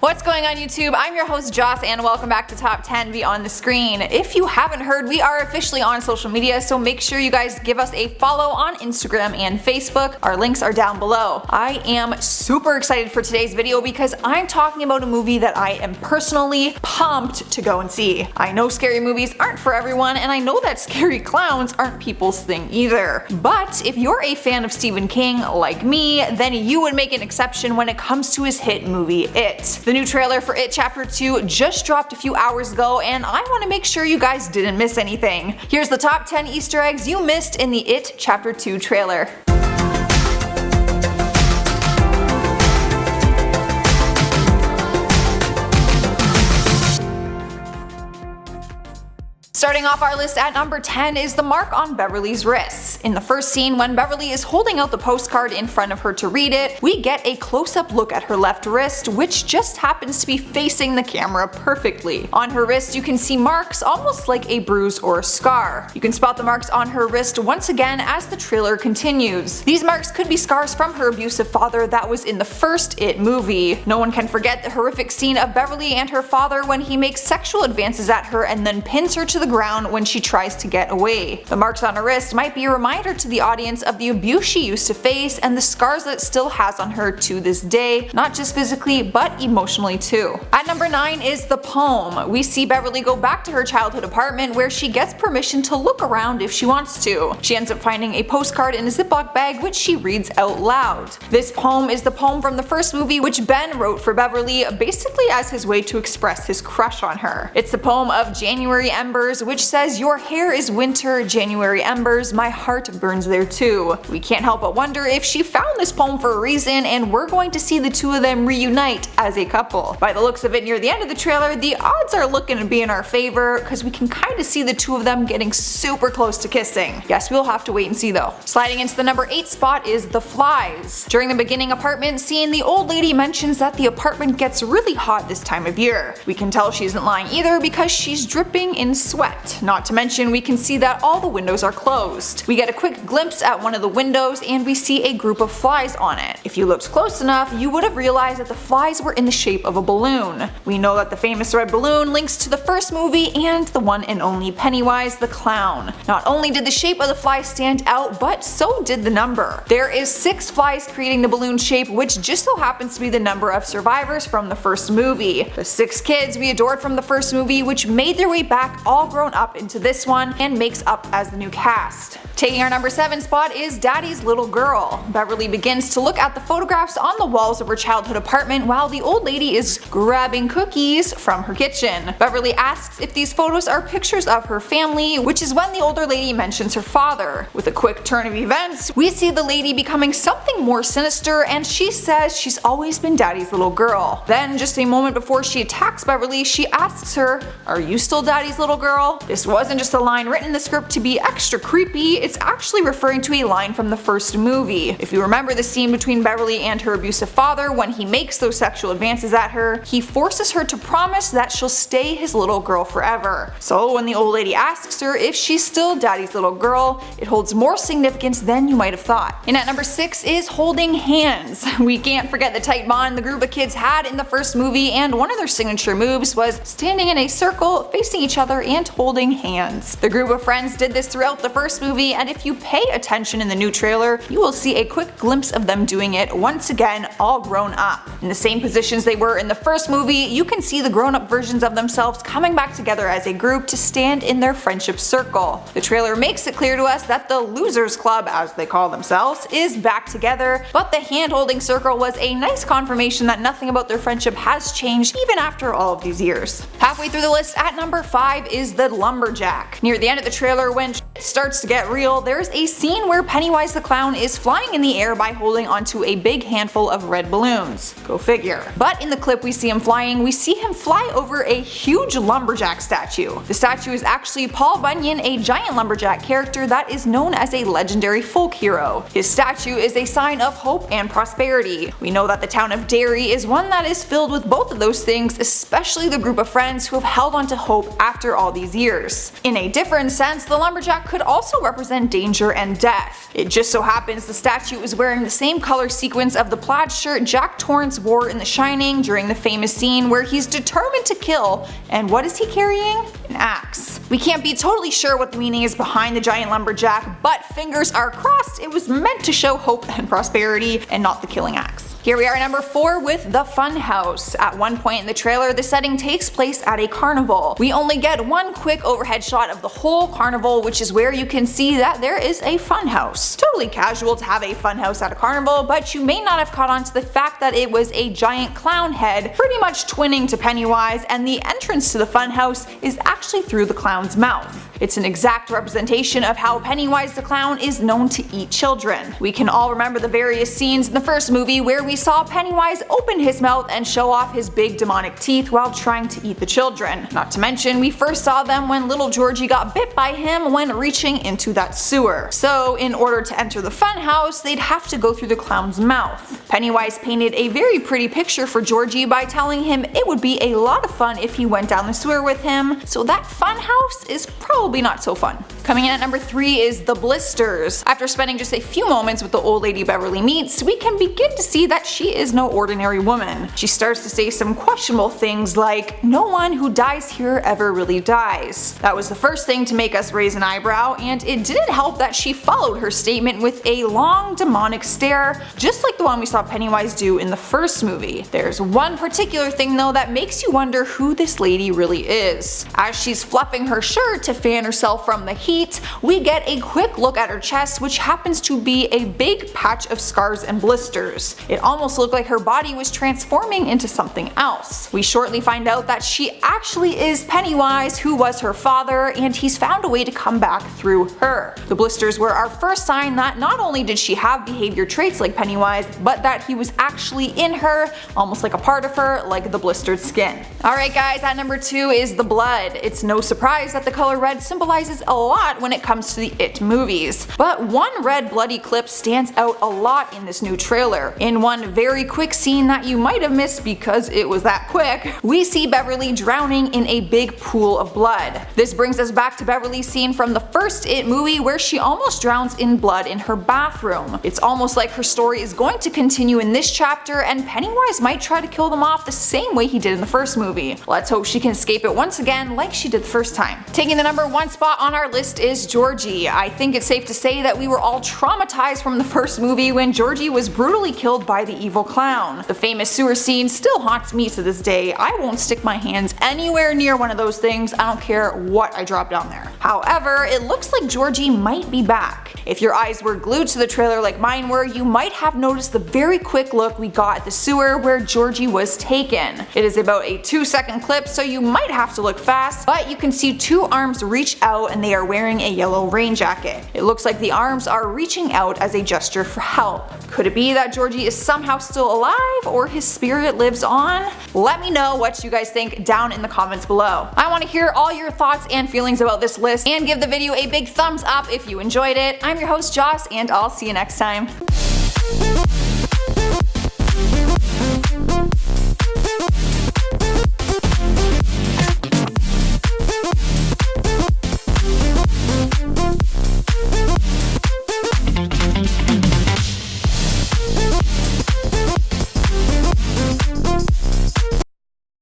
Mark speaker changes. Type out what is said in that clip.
Speaker 1: What's going on YouTube? I'm your host Joss and welcome back to Top 10 Beyond the Screen. If you haven't heard, we are officially on social media, so make sure you guys give us a follow on Instagram and Facebook. Our links are down below. I am super excited for today's video because I'm talking about a movie that I am personally pumped to go and see. I know scary movies aren't for everyone, and I know that scary clowns aren't people's thing either. But if you're a fan of Stephen King like me, then you would make an exception when it comes to his hit movie It. The new trailer for It Chapter 2 just dropped a few hours ago, and I want to make sure you guys didn't miss anything. Here's the top 10 Easter eggs you missed in the It Chapter 2 trailer. Starting off our list at number 10 is the mark on Beverly's wrists. In the first scene, when Beverly is holding out the postcard in front of her to read it, we get a close-up look at her left wrist, which just happens to be facing the camera perfectly. On her wrist, you can see marks almost like a bruise or a scar. You can spot the marks on her wrist once again as the trailer continues. These marks could be scars from her abusive father that was in the first It movie. No one can forget the horrific scene of Beverly and her father when he makes sexual advances at her and then pins her to the ground when she tries to get away. The marks on her wrist might be a reminder to the audience of the abuse she used to face and the scars that it still has on her to this day, not just physically but emotionally too. At number 9 is the poem. We see Beverly go back to her childhood apartment where she gets permission to look around if she wants to. She ends up finding a postcard in a Ziploc bag which she reads out loud. This poem is the poem from the first movie which Ben wrote for Beverly, basically as his way to express his crush on her. It's the poem of January Embers, which says, "Your hair is winter, January embers, my heart burns there too." We can't help but wonder if she found this poem for a reason, and we're going to see the two of them reunite as a couple. By the looks of it near the end of the trailer, the odds are looking to be in our favor because we can kind of see the two of them getting super close to kissing. Yes, we'll have to wait and see though. Sliding into the number 8 spot is the flies. During the beginning apartment scene, the old lady mentions that the apartment gets really hot this time of year. We can tell she isn't lying either because she's dripping in sweat. Not to mention we can see that all the windows are closed. We get a quick glimpse at one of the windows and we see a group of flies on it. If you looked close enough, you would have realized that the flies were in the shape of a balloon. We know that the famous red balloon links to the first movie and the one and only Pennywise the clown. Not only did the shape of the fly stand out, but so did the number. There is 6 flies creating the balloon shape, which just so happens to be the number of survivors from the first movie. The 6 kids we adored from the first movie, which made their way back all grown up into this one and makes up as the new cast. Taking our number 7 spot is Daddy's little girl. Beverly begins to look at the photographs on the walls of her childhood apartment while the old lady is grabbing cookies from her kitchen. Beverly asks if these photos are pictures of her family, which is when the older lady mentions her father. With a quick turn of events, we see the lady becoming something more sinister and she says she's always been Daddy's little girl. Then, just a moment before she attacks Beverly, she asks her, "Are you still Daddy's little girl?" This wasn't just a line written in the script to be extra creepy, it's actually referring to a line from the first movie. If you remember the scene between Beverly and her abusive father when he makes those sexual advances at her, he forces her to promise that she'll stay his little girl forever. So when the old lady asks her if she's still Daddy's little girl, it holds more significance than you might have thought. And at number 6 is holding hands. We can't forget the tight bond the group of kids had in the first movie, and one of their signature moves was standing in a circle facing each other and holding hands. The group of friends did this throughout the first movie, and if you pay attention in the new trailer, you will see a quick glimpse of them doing it once again, all grown up. In the same positions they were in the first movie, you can see the grown-up versions of themselves coming back together as a group to stand in their friendship circle. The trailer makes it clear to us that the Losers Club, as they call themselves, is back together, but the hand-holding circle was a nice confirmation that nothing about their friendship has changed even after all of these years. Halfway through the list at number 5 is the Lumberjack. Near the end of the trailer, when shit starts to get real, there's a scene where Pennywise the clown is flying in the air by holding onto a big handful of red balloons. Go figure. But in the clip we see him flying, we see him fly over a huge lumberjack statue. The statue is actually Paul Bunyan, a giant lumberjack character that is known as a legendary folk hero. His statue is a sign of hope and prosperity. We know that the town of Derry is one that is filled with both of those things, especially the group of friends who have held on to hope after all these years. In a different sense, the lumberjack could also represent danger and death. It just so happens the statue is wearing the same color sequence of the plaid shirt Jack Torrance wore in The Shining during the famous scene where he's determined to kill, and what is he carrying? An axe. We can't be totally sure what the meaning is behind the giant lumberjack, but fingers are crossed it was meant to show hope and prosperity and not the killing axe. Here we are at number 4 with the Funhouse. At one point in the trailer, the setting takes place at a carnival. We only get one quick overhead shot of the whole carnival, which is where you can see that there is a funhouse. Totally casual to have a funhouse at a carnival, but you may not have caught on to the fact that it was a giant clown head, pretty much twinning to Pennywise, and the entrance to the funhouse is actually through the clown's mouth. It's an exact representation of how Pennywise the clown is known to eat children. We can all remember the various scenes in the first movie where we saw Pennywise open his mouth and show off his big demonic teeth while trying to eat the children. Not to mention, we first saw them when little Georgie got bit by him when reaching into that sewer. So in order to enter the funhouse, they'd have to go through the clown's mouth. Pennywise painted a very pretty picture for Georgie by telling him it would be a lot of fun if he went down the sewer with him, so that funhouse is probably not so fun. Coming in at number 3 is the Blisters. After spending just a few moments with the old lady Beverly meets, we can begin to see that she is no ordinary woman. She starts to say some questionable things like, "No one who dies here ever really dies." That was the first thing to make us raise an eyebrow, and it didn't help that she followed her statement with a long demonic stare, just like the one we saw Pennywise do in the first movie. There's one particular thing though that makes you wonder who this lady really is. As she's fluffing her shirt to fan herself from the heat, we get a quick look at her chest, which happens to be a big patch of scars and blisters. It almost looked like her body was transforming into something else. We shortly find out that she actually is Pennywise, who was her father, and he's found a way to come back through her. The blisters were our first sign that not only did she have behavior traits like Pennywise, but that he was actually in her, almost like a part of her, like the blistered skin. Alright guys, at number 2 is the blood. It's no surprise that the color red symbolizes a lot when it comes to the It movies. But one red bloody clip stands out a lot in this new trailer. In one very quick scene that you might have missed because it was that quick, we see Beverly drowning in a big pool of blood. This brings us back to Beverly's scene from the first It movie where she almost drowns in blood in her bathroom. It's almost like her story is going to continue in this chapter, and Pennywise might try to kill them off the same way he did in the first movie. Let's hope she can escape it once again like she did the first time. Taking the number 1 spot on our list is Georgie. I think it's safe to say that we were all traumatized from the first movie when Georgie was brutally killed by the evil clown. The famous sewer scene still haunts me to this day. I won't stick my hands anywhere near one of those things, I don't care what I drop down there. However, it looks like Georgie might be back. If your eyes were glued to the trailer like mine were, you might have noticed the very quick look we got at the sewer where Georgie was taken. It is about a 2-second clip, so you might have to look fast, but you can see 2 arms reach out and they are wearing a yellow rain jacket. It looks like the arms are reaching out as a gesture for help. Could it be that Georgie is somehow still alive, or his spirit lives on? Let me know what you guys think down in the comments below. I want to hear all your thoughts and feelings about this list, and give the video a big thumbs up if you enjoyed it. I'm your host Joss, and I'll see you next time.